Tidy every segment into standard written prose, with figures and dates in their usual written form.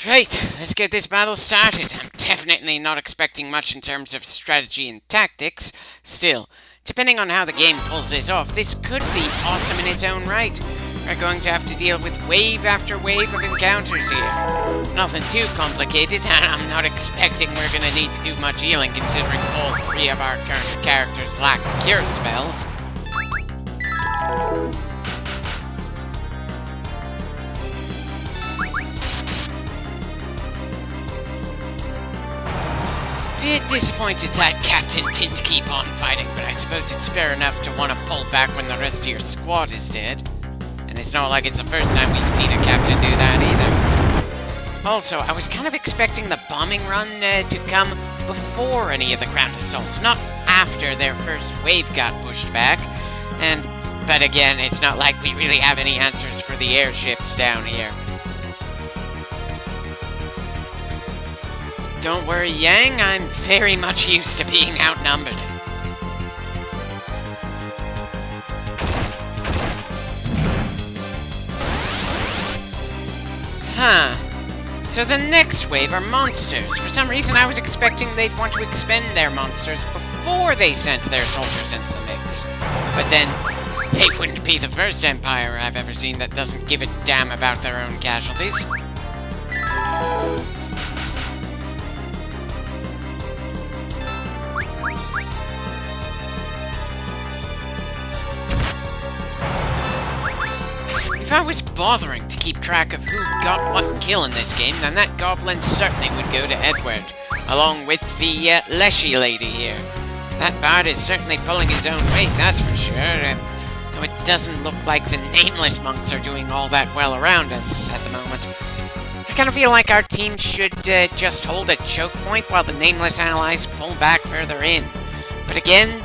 Right, let's get this battle started. I'm definitely not expecting much in terms of strategy and tactics. Still, depending on how the game pulls this off, this could be awesome in its own right. We're going to have to deal with wave after wave of encounters here. Nothing too complicated, and I'm not expecting we're going to need to do much healing considering all three of our current characters lack cure spells. Bit disappointed that Captain didn't keep on fighting, but I suppose it's fair enough to want to pull back when the rest of your squad is dead. And it's not like it's the first time we've seen a Captain do that either. Also, I was kind of expecting the bombing run to come before any of the ground assaults, not after their first wave got pushed back. But again, it's not like we really have any answers for the airships down here. Don't worry, Yang, I'm very much used to being outnumbered. Huh. So the next wave are monsters. For some reason I was expecting they'd want to expend their monsters before they sent their soldiers into the mix. But then, they wouldn't be the first Empire I've ever seen that doesn't give a damn about their own casualties. If I was bothering to keep track of who got what kill in this game, then that goblin certainly would go to Edward, along with the Leshy lady here. That bard is certainly pulling his own weight, that's for sure, though it doesn't look like the Nameless monks are doing all that well around us at the moment. I kind of feel like our team should just hold a choke point while the Nameless allies pull back further in. But again,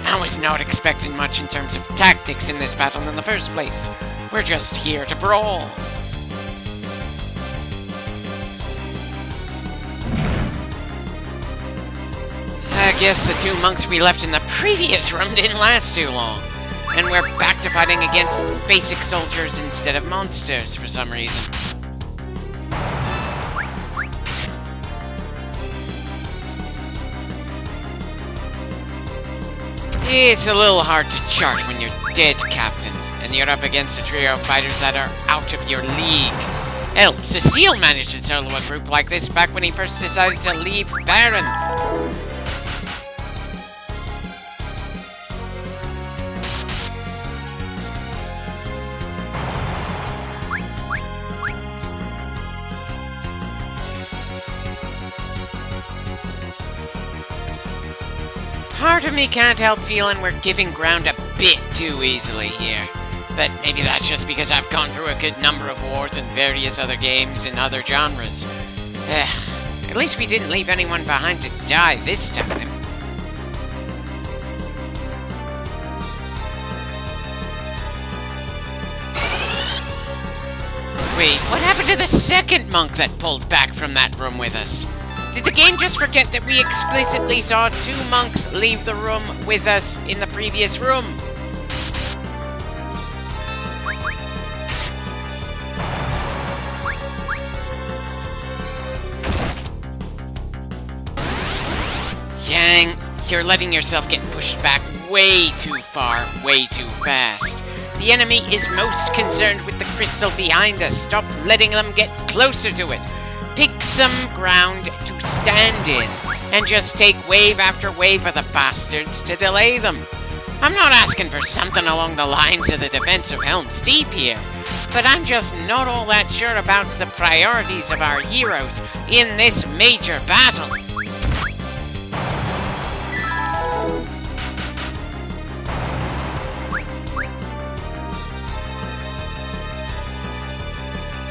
I was not expecting much in terms of tactics in this battle in the first place. We're just here to brawl. I guess the two monks we left in the previous room didn't last too long. And we're back to fighting against basic soldiers instead of monsters for some reason. It's a little hard to charge when you're dead, Captain, and you're up against a trio of fighters that are out of your league. Hell, Cecile managed to solo a group like this back when he first decided to leave Baron. Part of me can't help feeling we're giving ground a bit too easily here. But maybe that's just because I've gone through a good number of wars and various other games in other genres. At least we didn't leave anyone behind to die this time. Wait, what happened to the second monk that pulled back from that room with us? Did the game just forget that we explicitly saw two monks leave the room with us in the previous room? Yang, you're letting yourself get pushed back way too far, way too fast. The enemy is most concerned with the crystal behind us. Stop letting them get closer to it. Pick some ground to stand in, and just take wave after wave of the bastards to delay them. I'm not asking for something along the lines of the defense of Helm's Deep here, but I'm just not all that sure about the priorities of our heroes in this major battle.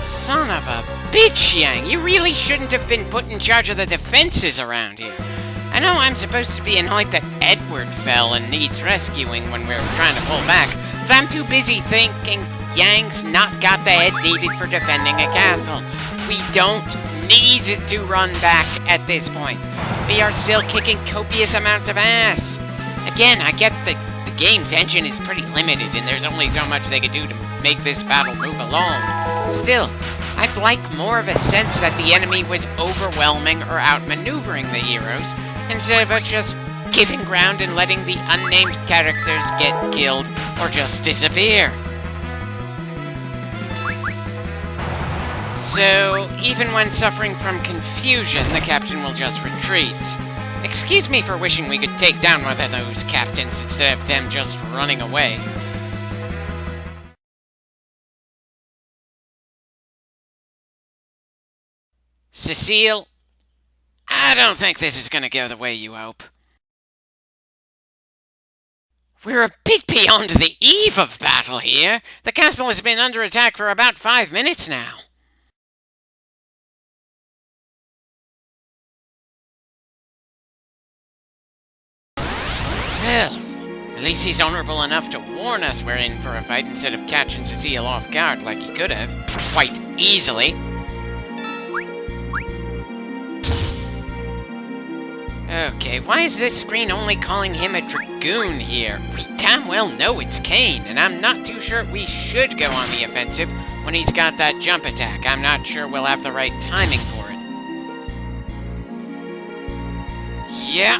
Son of a bitch, Yang! You really shouldn't have been put in charge of the defenses around here. I know I'm supposed to be annoyed that Edward fell and needs rescuing when we're trying to pull back, but I'm too busy thinking Yang's not got the head needed for defending a castle. We don't need to run back at this point. We are still kicking copious amounts of ass. Again, I get the game's engine is pretty limited and there's only so much they could do to make this battle move along. Still, I'd like more of a sense that the enemy was overwhelming or outmaneuvering the heroes, instead of us just giving ground and letting the unnamed characters get killed or just disappear. So, even when suffering from confusion, the captain will just retreat. Excuse me for wishing we could take down one of those captains instead of them just running away. Cecile, I don't think this is gonna go the way you hope. We're a bit beyond the eve of battle here. The castle has been under attack for about 5 minutes now. Well, at least he's honorable enough to warn us we're in for a fight instead of catching Cecile off guard like he could have, quite easily. Okay, why is this screen only calling him a dragoon here? We damn well know it's Kain, and I'm not too sure we should go on the offensive when he's got that jump attack. I'm not sure we'll have the right timing for it. Yeah,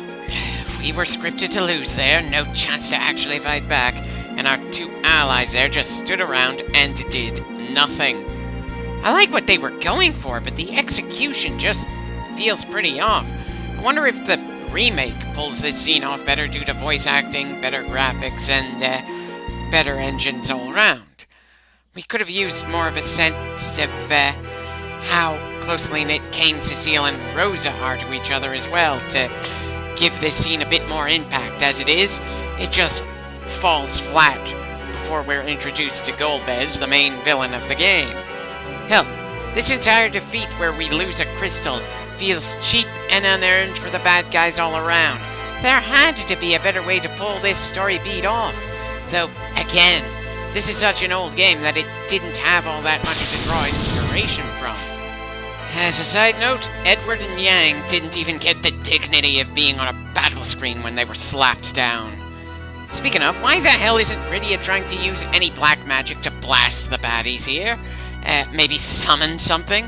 we were scripted to lose there, no chance to actually fight back, and our 2 allies there just stood around and did nothing. I like what they were going for, but the execution just feels pretty off. I wonder if the remake pulls this scene off better due to voice acting, better graphics, and better engines all around. We could have used more of a sense of how closely knit Kain, Cecile, and Rosa are to each other as well to give this scene a bit more impact. As it is, it just falls flat before we're introduced to Golbez, the main villain of the game. Hell, this entire defeat where we lose a crystal feels cheap and unearned for the bad guys all around. There had to be a better way to pull this story beat off. Though, again, this is such an old game that it didn't have all that much to draw inspiration from. As a side note, Edward and Yang didn't even get the dignity of being on a battle screen when they were slapped down. Speaking of, why the hell isn't Rydia trying to use any black magic to blast the baddies here? Maybe summon something?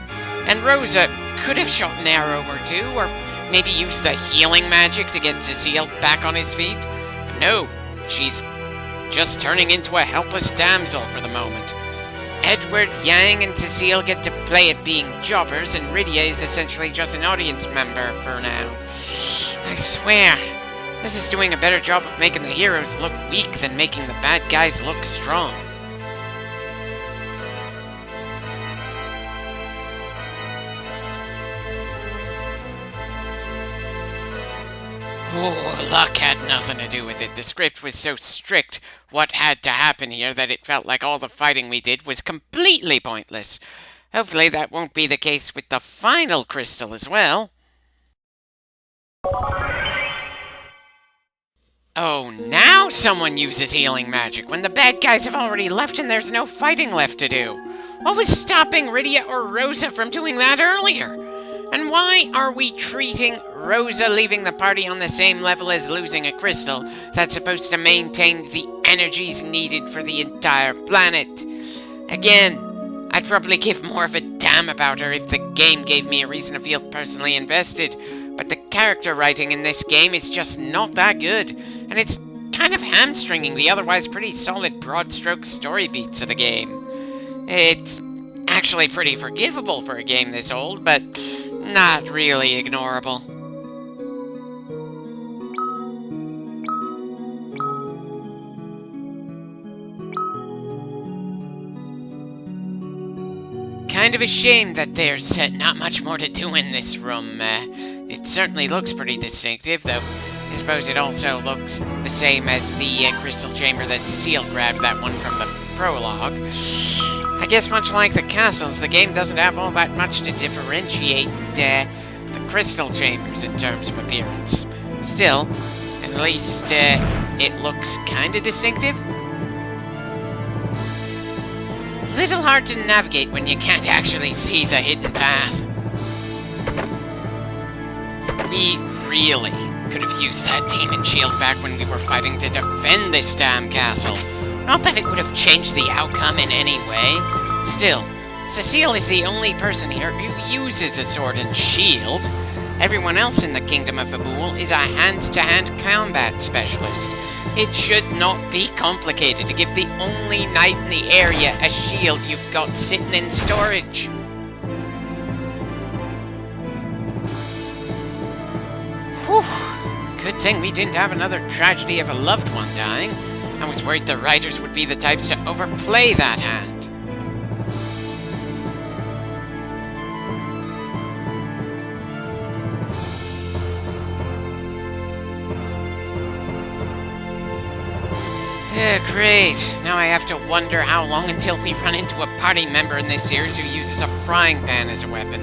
And Rosa could have shot an arrow or 2, or maybe used the healing magic to get Cecile back on his feet. No, she's just turning into a helpless damsel for the moment. Edward, Yang, and Cecile get to play at being jobbers, and Rydia is essentially just an audience member for now. I swear, this is doing a better job of making the heroes look weak than making the bad guys look strong. Oh, luck had nothing to do with it. The script was so strict what had to happen here that it felt like all the fighting we did was completely pointless. Hopefully that won't be the case with the final crystal as well. Oh, now someone uses healing magic when the bad guys have already left and there's no fighting left to do. What was stopping Rydia or Rosa from doing that earlier? And why are we treating Rosa leaving the party on the same level as losing a crystal that's supposed to maintain the energies needed for the entire planet? Again, I'd probably give more of a damn about her if the game gave me a reason to feel personally invested, but the character writing in this game is just not that good, and it's kind of hamstringing the otherwise pretty solid broad-stroke story beats of the game. It's actually pretty forgivable for a game this old, but not really ignorable. Kind of a shame that there's not much more to do in this room. It certainly looks pretty distinctive, though I suppose it also looks the same as the crystal chamber that Cecile grabbed, that one from the prologue. I guess much like the castles, the game doesn't have all that much to differentiate the crystal chambers in terms of appearance. Still, at least it looks kinda distinctive. Little hard to navigate when you can't actually see the hidden path. We really could have used that demon shield back when we were fighting to defend this damn castle. Not that it would have changed the outcome in any way. Still, Cecile is the only person here who uses a sword and shield. Everyone else in the Kingdom of Fabul is a hand-to-hand combat specialist. It should not be complicated to give the only knight in the area a shield you've got sitting in storage. Whew. Good thing we didn't have another tragedy of a loved one dying. I was worried the writers would be the types to overplay that hand. Great. Now I have to wonder how long until we run into a party member in this series who uses a frying pan as a weapon.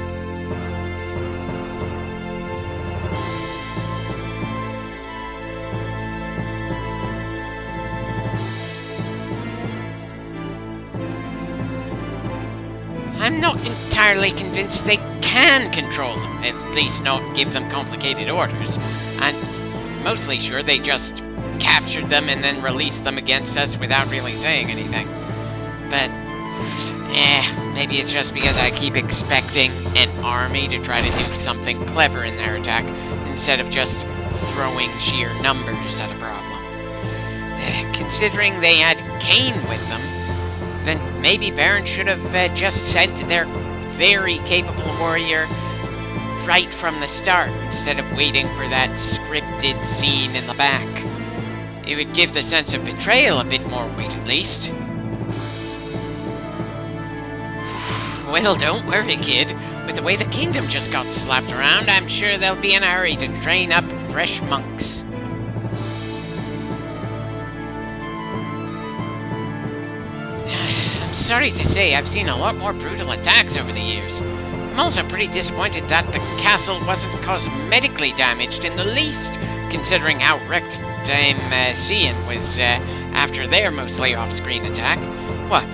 I'm not entirely convinced they can control them, at least not give them complicated orders. I'm mostly sure they just captured them and then released them against us without really saying anything. But, maybe it's just because I keep expecting an army to try to do something clever in their attack, instead of just throwing sheer numbers at a problem. Considering they had Kain with them, then maybe Baron should have just sent their very capable warrior right from the start, instead of waiting for that scripted scene in the back. It would give the sense of betrayal a bit more weight, at least. Well, don't worry, kid. With the way the kingdom just got slapped around, I'm sure they'll be in a hurry to train up fresh monks. I'm sorry to say, I've seen a lot more brutal attacks over the years. I'm also pretty disappointed that the castle wasn't cosmetically damaged in the least, considering how wrecked Dame Cian was after their mostly off-screen attack. What?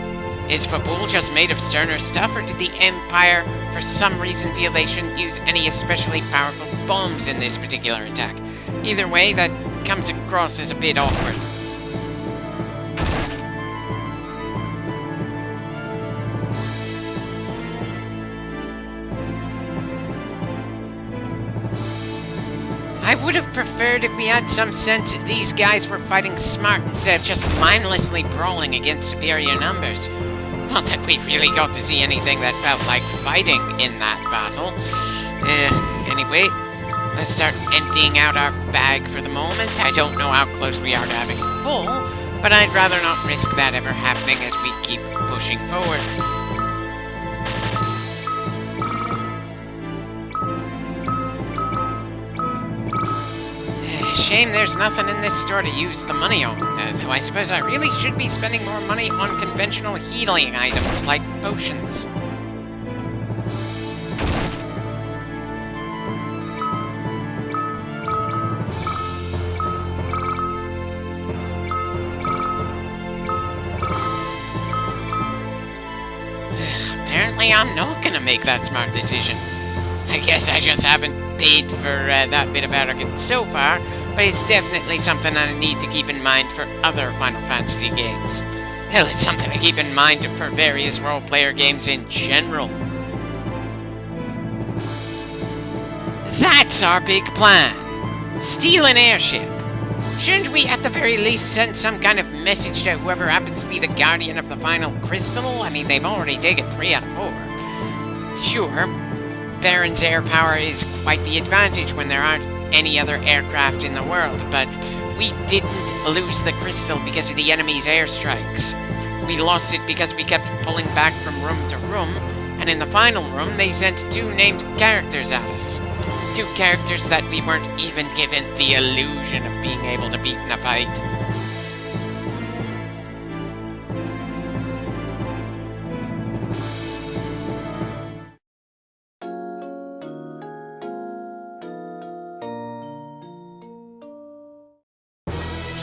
Is Fabul just made of sterner stuff, or did the Empire for some reason feel they shouldn't use any especially powerful bombs in this particular attack? Either way, that comes across as a bit awkward. I would have preferred if we had some sense that these guys were fighting smart instead of just mindlessly brawling against superior numbers. Not that we really got to see anything that felt like fighting in that battle. Anyway, let's start emptying out our bag for the moment. I don't know how close we are to having it full, but I'd rather not risk that ever happening as we keep pushing forward. Shame there's nothing in this store to use the money on, though I suppose I really should be spending more money on conventional healing items like potions. Apparently I'm not gonna make that smart decision. I guess I just haven't paid for that bit of arrogance so far, but it's definitely something I need to keep in mind for other Final Fantasy games. Hell, it's something to keep in mind for various role-player games in general. That's our big plan! Steal an airship! Shouldn't we at the very least send some kind of message to whoever happens to be the guardian of the final crystal? I mean, they've already taken 3 out of 4. Sure, Baron's air power is quite the advantage when there aren't any other aircraft in the world, but we didn't lose the crystal because of the enemy's airstrikes. We lost it because we kept pulling back from room to room, and in the final room they sent 2 named characters at us. 2 characters that we weren't even given the illusion of being able to beat in a fight.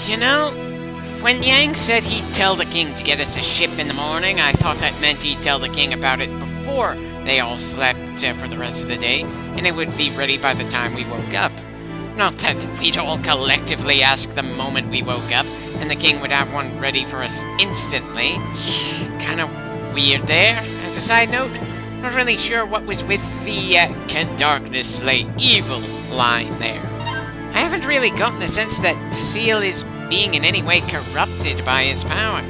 You know, when Yang said he'd tell the king to get us a ship in the morning, I thought that meant he'd tell the king about it before they all slept for the rest of the day, and it would be ready by the time we woke up. Not that we'd all collectively ask the moment we woke up, and the king would have one ready for us instantly. Kind of weird there. As a side note, not really sure what was with the can darkness slay evil line there. I haven't really gotten the sense that Cecile is being in any way corrupted by his power.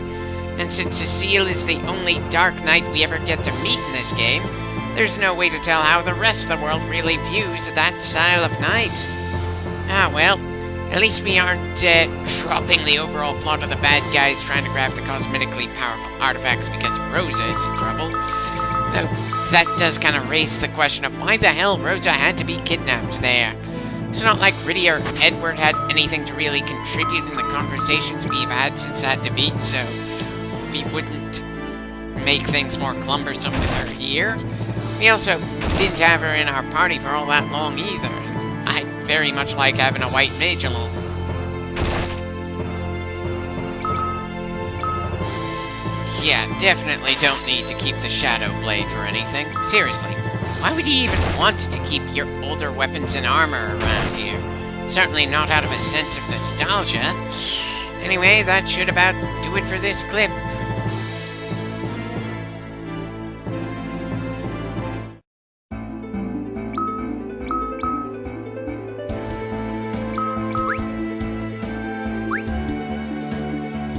And since Cecile is the only Dark Knight we ever get to meet in this game, there's no way to tell how the rest of the world really views that style of knight. Ah well, at least we aren't dropping the overall plot of the bad guys trying to grab the cosmetically powerful artifacts because Rosa is in trouble. Though that does kind of raise the question of why the hell Rosa had to be kidnapped there. It's not like Riddy or Edward had anything to really contribute in the conversations we've had since that defeat, so we wouldn't make things more cumbersome with her here. We also didn't have her in our party for all that long either, and I very much like having a white mage along. Yeah, definitely don't need to keep the Shadow Blade for anything. Seriously, why would you even want to keep your older weapons and armor around here? Certainly not out of a sense of nostalgia. Anyway, that should about do it for this clip.